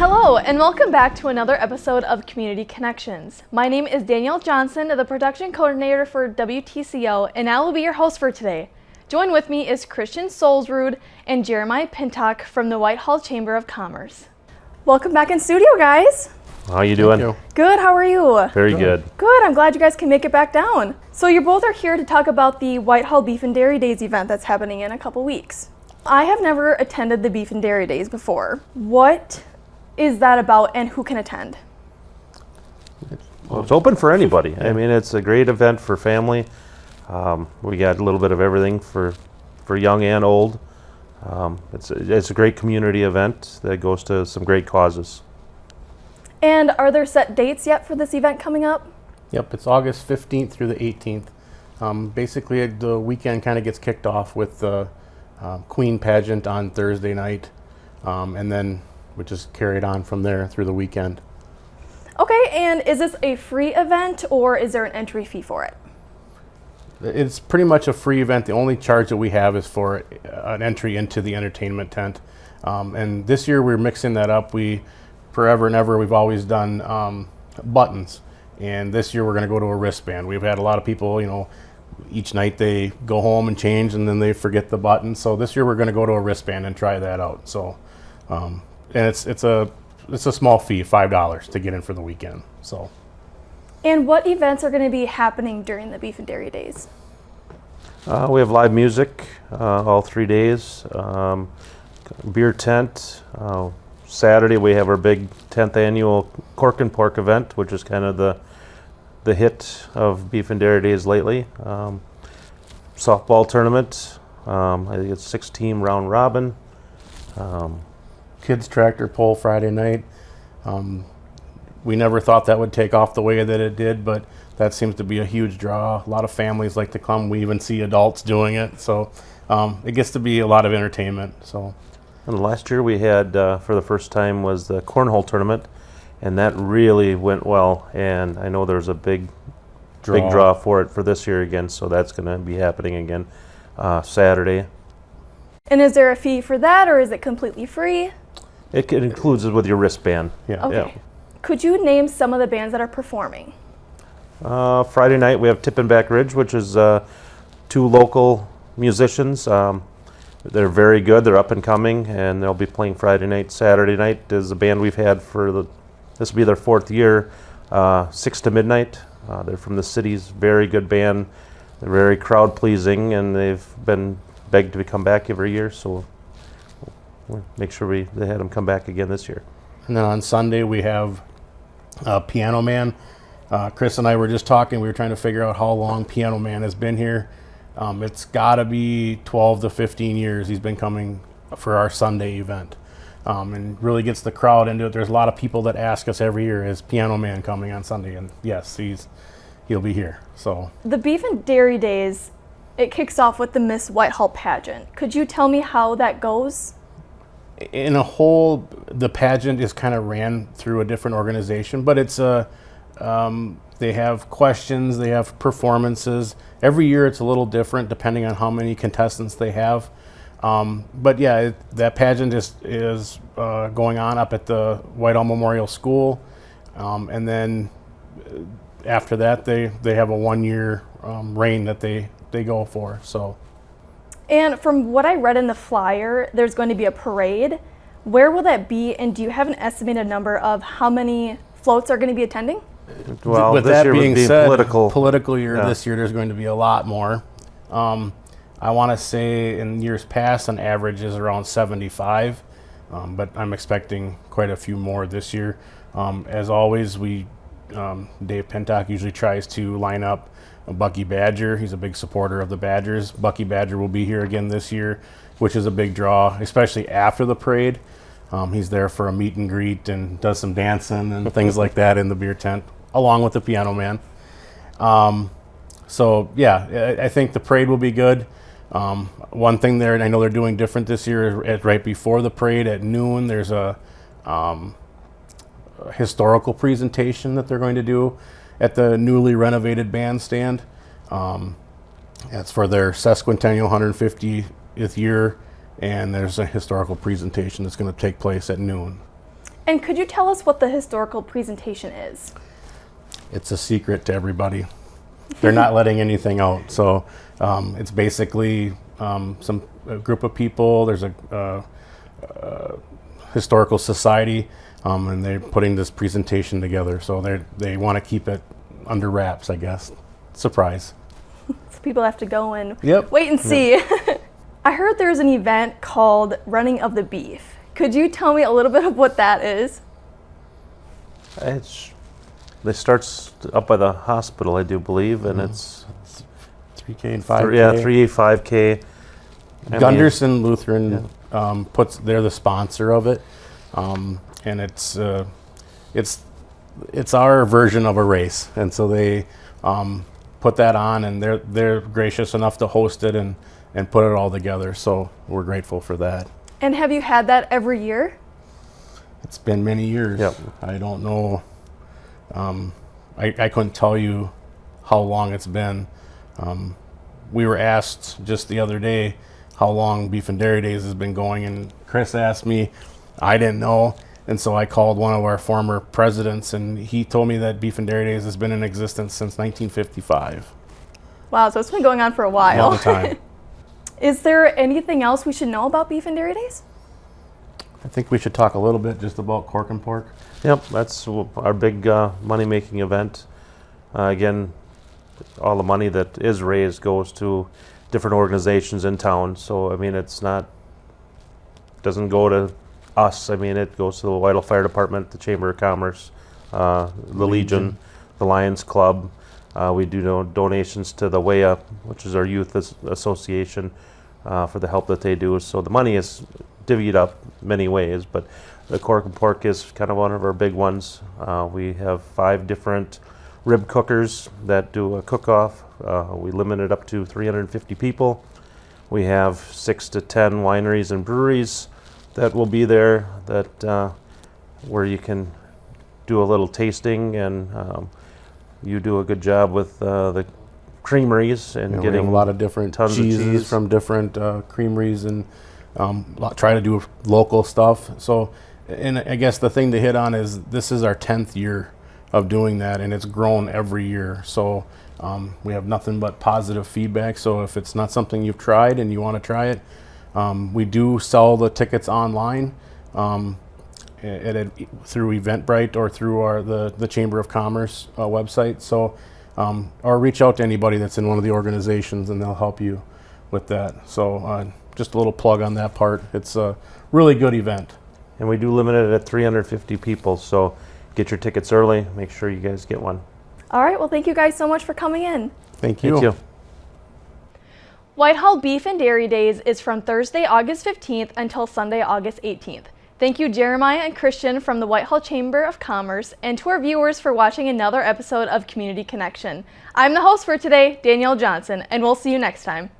Hello, and welcome back to another episode of Community Connections. My name is Danielle Johnson, the production coordinator for WTCO, and I will be your host for today. Join with me is Christian Solsrud and Jeremiah Pientok from the Whitehall Chamber of Commerce. Welcome back in studio, guys. How you doing? Thank you. Good, how are you? Very good. Good, I'm glad you guys can make it back down. So you both are here to talk about the Whitehall Beef and Dairy Days event that's happening in a couple weeks. I have never attended the Beef and Dairy Days before. What is that about and who can attend? Well, it's open for anybody. I mean, it's a great event for family. We got a little bit of everything for young and old. It's a great community event that goes to some great causes. And are there set dates yet for this event coming up? Yep, it's August 15th through the 18th. Basically, the weekend kind of gets kicked off with the Queen pageant on Thursday night, and then we just carried on from there through the weekend. Okay, and is this a free event or is there an entry fee for it? It's pretty much a free event. The only charge that we have is for an entry into the entertainment tent. And this year we're mixing that up. Forever and ever, we've always done buttons. And this year we're going to go to a wristband. We've had a lot of people, each night they go home and change and then they forget the button. So this year we're going to go to a wristband and try that out. So, and it's a small fee, $5 to get in for the weekend. So. And what events are going to be happening during the Beef and Dairy Days? We have live music all 3 days, beer tent. Saturday we have our big 10th annual Cork and Pork event, which is kind of the hit of Beef and Dairy Days lately. Softball tournament, I think it's 6-team round robin. Kids tractor pull Friday night. We never thought that would take off the way that it did, but that seems to be a huge draw. A lot of families like to come. We even see adults doing it, so it gets to be a lot of entertainment. So, And last year we had, for the first time, was the cornhole tournament, and that really went well. And I know there's a big draw for it for this year again, so that's going to be happening again Saturday. And is there a fee for that or is it completely free? It includes it with your wristband. yeah. Okay. Yeah. Could you name some of the bands that are performing? Friday night we have Tip and Back Ridge, which is 2 local musicians. They're very good. They're up and coming, and they'll be playing Friday night. Saturday night is a band we've had this will be their 4th year, 6 to Midnight. They're from the city's very good band. They're very crowd pleasing, and they've been begged to come back every year, so we'll make sure they had them come back again this year. And then on Sunday we have Piano Man. Chris and I were just talking. We were trying to figure out how long Piano Man has been here. It's got to be 12 to 15 years he's been coming for our Sunday event, and really gets the crowd into it. There's a lot of people that ask us every year, is Piano Man coming on Sunday? And yes, he'll be here. So The Beef and Dairy Days, it kicks off with the Miss Whitehall pageant. Could you tell me how that goes? in a whole, the pageant is kind of ran through a different organization, but it's they have questions, they have performances. Every year it's a little different depending on how many contestants they have. But yeah, that pageant is going on up at the Whitehall Memorial School. And then after that, they have a 1-year reign that they go for. So. And from what I read in the flyer, there's going to be a parade. Where will that be, and do you have an estimated number of how many floats are going to be attending? Well, with this that year being would be said, political year, yeah. This year there's going to be a lot more. I want to say in years past, an average is around 75, but I'm expecting quite a few more this year. As always, Dave Pientok usually tries to line up Bucky Badger. He's a big supporter of the Badgers. Bucky Badger will be here again this year, which is a big draw, especially after the parade. He's there for a meet and greet and does some dancing and things like that in the beer tent, along with the Piano Man. So yeah, I think the parade will be good. One thing there, and I know they're doing different this year, right before the parade at noon, there's a historical presentation that they're going to do at the newly renovated bandstand. That's for their sesquicentennial 150th year, and there's a historical presentation that's going to take place at noon. And could you tell us what the historical presentation is? It's a secret to everybody. They're not letting anything out. So it's basically a group of people. There's a historical society, and they're putting this presentation together. So they want to keep it under wraps, I guess. Surprise. So people have to go and Yep. wait and see. I heard there's an event called Running of the Beef. Could you tell me a little bit of what that is? It starts up by the hospital, I do believe, and it's 3K and 5K. Yeah, 3A, 5K. Gunderson Lutheran they're the sponsor of it, and it's our version of a race, and so they put that on, and they're gracious enough to host it and put it all together. So we're grateful for that. And have you had that every year? It's been many years. Yep. I don't know. I couldn't tell you how long it's been. We were asked just the other day how long Beef and Dairy Days has been going, and Chris asked me. I didn't know, and so I called one of our former presidents, and he told me that Beef and Dairy Days has been in existence since 1955. Wow, so it's been going on for a while. Long time. Is there anything else we should know about Beef and Dairy Days? I think we should talk a little bit just about Cork and Pork. Yep, that's our big money-making event. Again, all the money that is raised goes to different organizations in town. So, I mean, doesn't go to us. I mean, it goes to the Whitehall Fire Department, the Chamber of Commerce, the Legion, the Lions Club. We do donations to the Way Up, which is our youth association, for the help that they do. So the money is divvied up many ways, but the Cork and Pork is kind of one of our big ones. We have 5 different rib cookers that do a cook-off. We limit it up to 350 people. We have 6 to 10 wineries and breweries that will be there, that where you can do a little tasting, and you do a good job with the creameries and We getting have a lot of different tons of cheeses cheese from different creameries, and try to do local stuff. So, and I guess the thing to hit on is this is our 10th year of doing that, and it's grown every year. So we have nothing but positive feedback. So if it's not something you've tried and you want to try it, we do sell the tickets online through Eventbrite or through the Chamber of Commerce website. So or reach out to anybody that's in one of the organizations, and they'll help you with that. So just a little plug on that part. It's a really good event. And we do limit it at 350 people, so get your tickets early. Make sure you guys get one. All right, well, thank you guys so much for coming in. Thank you. Thank you. Whitehall Beef and Dairy Days is from Thursday, August 15th until Sunday, August 18th. Thank you, Jeremiah and Christian from the Whitehall Chamber of Commerce, and to our viewers for watching another episode of Community Connection. I'm the host for today, Danielle Johnson, and we'll see you next time.